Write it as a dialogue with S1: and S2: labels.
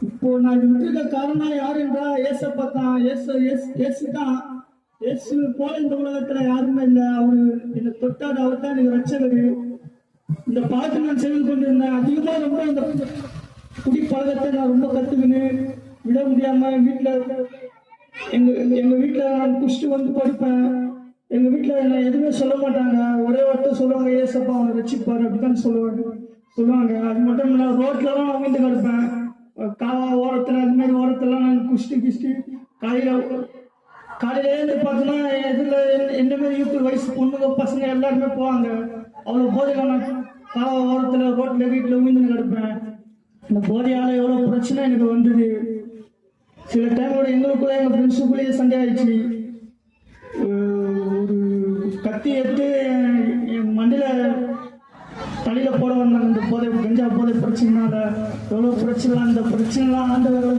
S1: இப்போ நான் இது விட்டுருக்க காரணம் யாரு என்றா ஏசப்பா தான். ஏசு தான். ஏசு போல இந்த உலகத்துல யாருமே இல்லை. அவரு என்னை தொட்டாரு, அவர் தான் எனக்கு ரட்சகரு. இந்த பாட்டு நான் செய்து கொண்டிருந்தேன். அதிகமா ரொம்ப இந்த குடிப்பழக்கத்தை நான் ரொம்ப கத்துக்கின்னு விட முடியாம வீட்டுல எங்க வீட்டுல நான் குடிச்சிட்டு வந்து படிப்பேன். எங்க வீட்டுல என்ன எதுவுமே சொல்ல மாட்டாங்க. ஒரே வார்த்தை சொல்லுவாங்க, ஏசப்பா அவனை ரட்சிப்பாரு அப்படித்தான் சொல்லுவாங்க. அது மட்டும் இல்ல, ரோட்ல தான் அவங்க கிடப்பேன். காவா ஓரத்துல அது மாதிரி ஓரத்துலாம் நான் குஷ்டி காலையில இருந்து பார்த்தோன்னா எதுல என்ன மாதிரி யூத்து வயசு பொண்ணுங்க பசங்க எல்லாருமே போவாங்க. அவ்வளோ போதையில நான் காவா ஓரத்துல ரோட்ல வீட்டுல உயிர்ந்து கிடப்பேன். இந்த போதையால எவ்வளவு பிரச்சனை எனக்கு வந்தது. சில டைமோட எங்களுக்குள்ள எங்க ஃப்ரெண்ட்ஸுக்குள்ளேயே சண்டை ஆயிடுச்சு. ஒரு கத்தி எடுத்து என் மண்டியில தலையில போட வந்தாங்க. இந்த போதை கஞ்சா போதை பிரச்சனைனால எவ்வளவு பிரச்சனை. அந்த பிரச்சனைலாம் ஆண்டவர்கள்